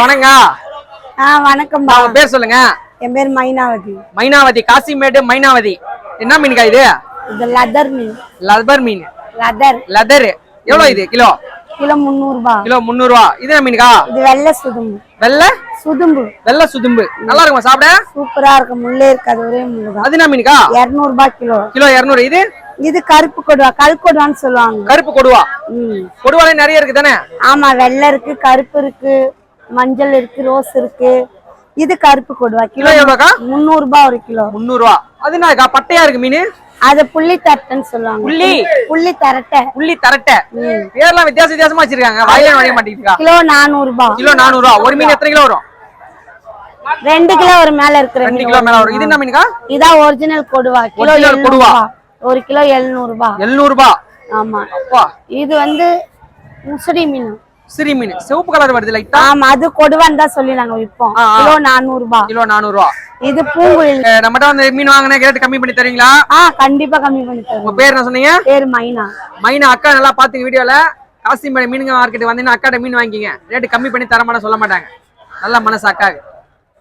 வணங்க. வணக்கம்பா. உங்க பேர் சொல்லுங்க. என் பேர் மைனாவதி. மைனாவதி, காசிமேடு மைனாவதி. என்ன மீனுக்கா இது? இது லதர் மீன். லதர் மீன். லதர். எவ்வளவு இது கிலோ? கிலோ 300 ரூபாய். கிலோ 300 ரூபாய். இது என்ன மீனுக்கா? இது வெள்ளை சுதும்பு. வெள்ளை சுதும்பு. நல்லா இருக்குமா சாப்பிட? சூப்பரா இருக்கு. முள்ளே இருக்காது, ஒரே முள்ளு தான். அது என்ன மீனுக்கா? 200 ரூபாய் கிலோ. கிலோ 200. இது கருப்பு கொடுவா, கல் கொடுவான்னு சொல்லுவாங்க. கருப்பு கொடுவா. கொடுவாலே நிறைய இருக்கு தானே? ஆமா, வெள்ளை இருக்கு, கருப்பு இருக்கு, மஞ்சள் இருக்கு, ரோஸ் இருக்கு. இது கருப்பு கொடுவா. கிலோ எவ்வளவுக்கா? 300 ரூபாய் ஒரு கிலோ. 300 ரூபாய். அது என்னக்கா பட்டையா இருக்கு மீன்? அது புள்ளி தரட்டைன்னு சொல்லுவாங்க. புள்ளி தரட்டை. பேர்லாம் வித்தியாசமா வச்சிருக்காங்க. வாயில நுழைய மாட்டேங்குதுக்கா. கிலோ 400 ரூபாய். கிலோ 400 ரூபாய். ஒரு மீன் எத்தனை கிலோ வரும்? 2 கிலோ ஒரு மேல இருக்கு. 2 கிலோ மேல வரும். இது என்ன மீனுக்கா? இதான் ஒரிஜினல் கொடுவா. கிலோ 700 ரூபாய். ஒரு கிலோ 700 ரூபாய். 700 ரூபாய். ஆமா. இது வந்து உசிரி மீன். உசிரி மீன் சிவப்பு கலர் வருது லைட்டா. ஆமா, அது கொடுவான்னு தான் சொல்லி நாங்க விற்போம். கிலோ 400 ரூபாய். கிலோ 400 ரூபாய். இது பூங்குழல். நம்மட்ட வந்து மீன் வாங்குனா ரேட் கம்மி பண்ணி தருவீங்களா? கண்டிப்பா கம்மி பண்ணி தருவோம். உங்க பேர் என்ன சொன்னீங்க? பேர் மைனா. மைனா அக்கா நல்லா பாத்துங்க வீடியோல. காசிமேடு மீனுங்க மார்க்கெட் வந்தீங்கன்னா அக்காட்ட மீன் வாங்கிக்கிங்க. ரேட் கம்மி பண்ணி தர மாட்டேன் சொல்ல மாட்டாங்க. நல்ல மனசு அக்காக்கு.